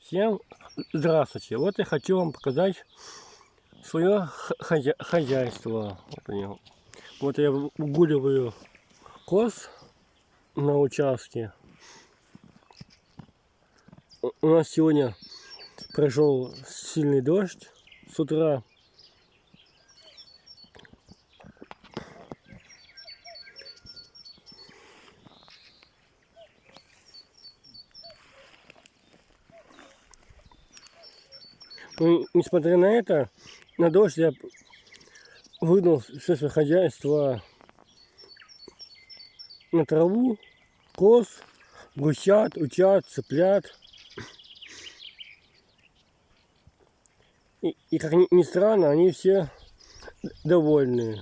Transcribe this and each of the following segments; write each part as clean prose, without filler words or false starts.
Всем здравствуйте! Вот я хочу вам показать свое хозяйство. Вот я выгуливаю коз на участке. У нас сегодня прошел сильный дождь с утра. Ну, несмотря на это, на дождь я выгнал все свое хозяйство на траву, коз, гусят, утят, цыплят. И как ни странно, они все довольны.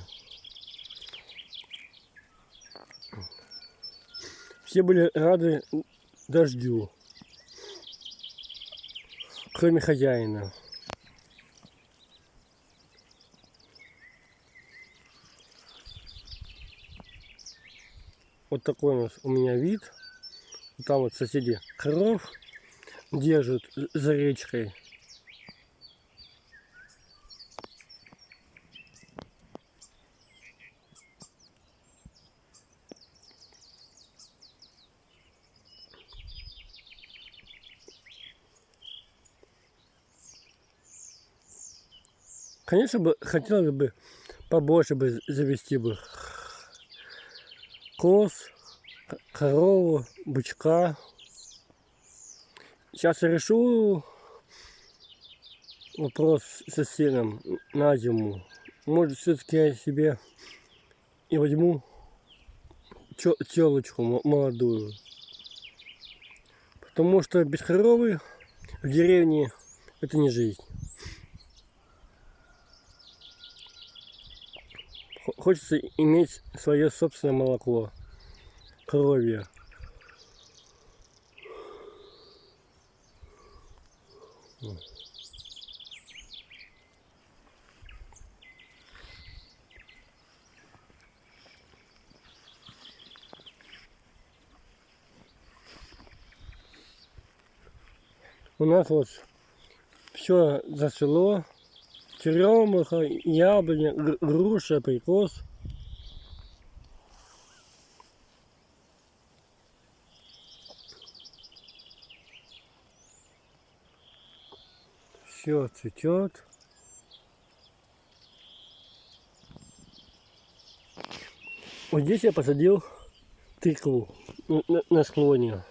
Все были рады дождю, кроме хозяина. Вот такой у меня вид. Там вот соседи коров держат за речкой. Конечно бы хотелось бы побольше бы завести бы коз, корову, бычка. Сейчас я решу вопрос со сеном на зиму. Может, все-таки я себе и возьму телочку молодую. Потому что без коровы в деревне это не жизнь. Хочется иметь свое собственное молоко, коровье. У нас вот все зацвело. Черемуха, яблоня, груша, абрикос. Все цветет. Вот здесь я посадил тыкву на склоне.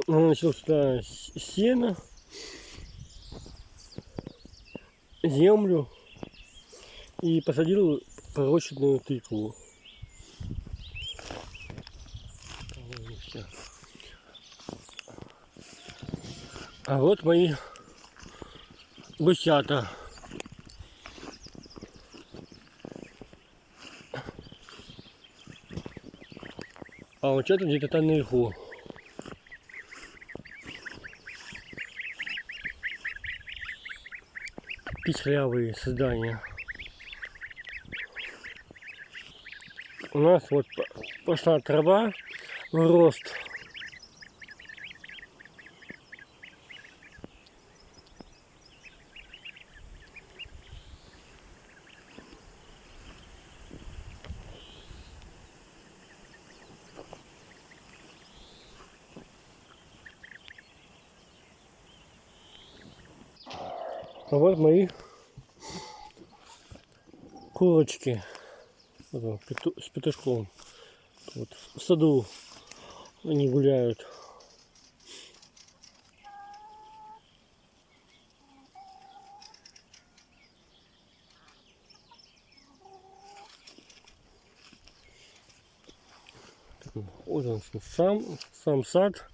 Начал сюда сено, землю и посадил пророщенную тыкву. А вот мои гусята. А вот это где-то там наверху. Писклявые создания. У нас вот пошла трава в рост. А вот мои курочки с петушком. Вот в саду они гуляют. Вот он сам сад.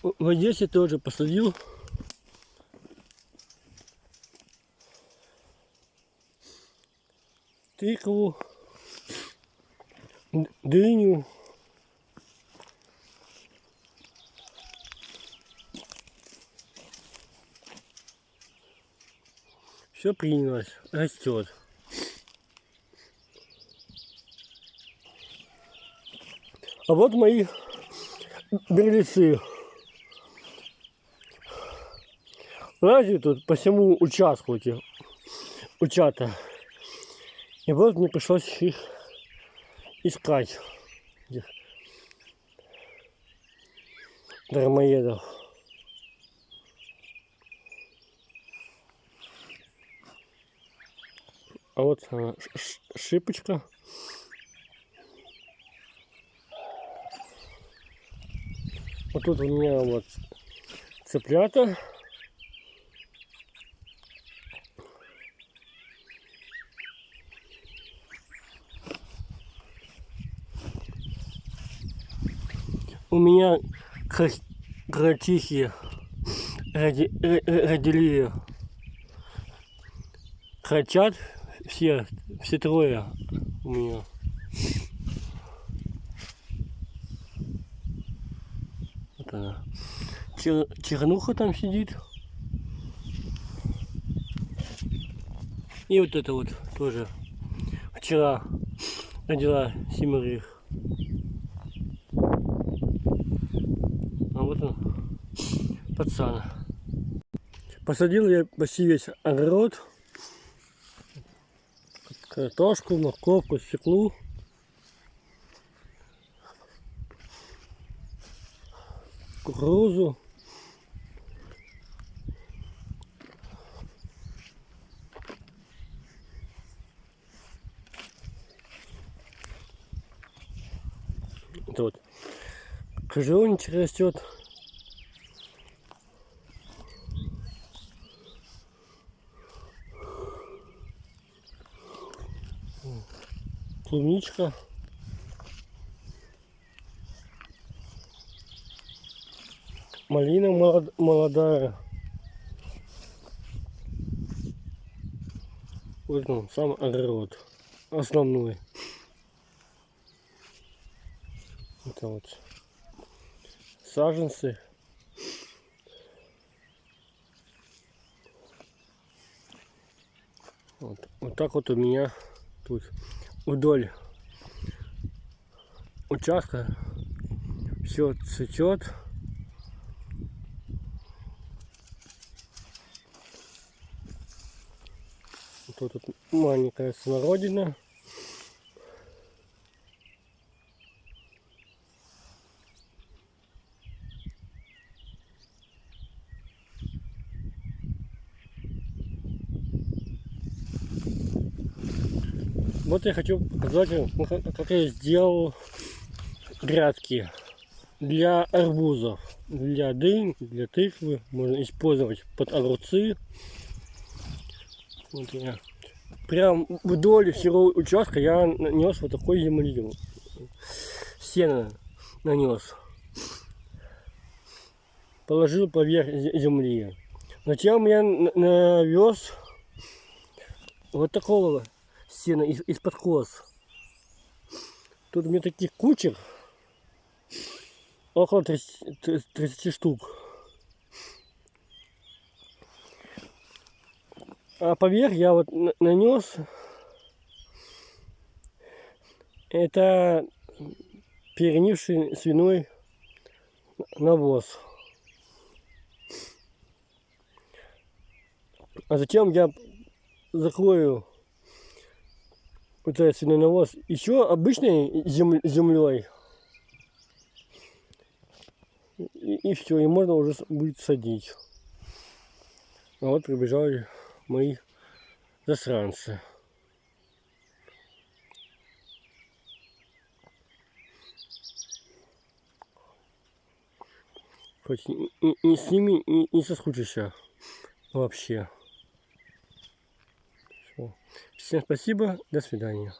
В Одессе тоже посадил тыкву, дыню, Все принялось, растет. А вот мои берлицы. Лазят тут по всему участку эти утята. И вот мне пришлось их искать. Этих дармоедов. А вот шипочка. Вот тут у меня вот цыплята. У меня кротихи родили, кротят все трое у меня. Вот она. Чернуха там сидит. И вот это вот тоже вчера родила 7. А вот он, пацан. Посадил я почти весь огород. Картошку, морковку, свеклу. Кукурузу. Это вот крыжовничек растет. Клубничка. Малина молодая. Вот он, сам огород. Основной. Это вот саженцы. Вот так вот у меня тут вдоль участка все цветет. Тут маленькая смородина. Вот я хочу показать вам, как я сделал грядки для арбузов, для дынь, для тыквы. Можно использовать под огурцы. Вот я прям вдоль всего участка я нанес вот такой земли. Сено нанес. Положил поверх земли. Затем я навез вот такого сена из-под кос. Тут у меня таких кучек около 30 штук. А поверх я вот нанес это перегнивший свиной навоз. А затем я закрою вот этот свиной навоз еще обычной землей. И все, и можно уже будет садить. А вот прибежали мои засранцы. Хоть и с ними не соскучишься вообще. Всем спасибо, до свидания.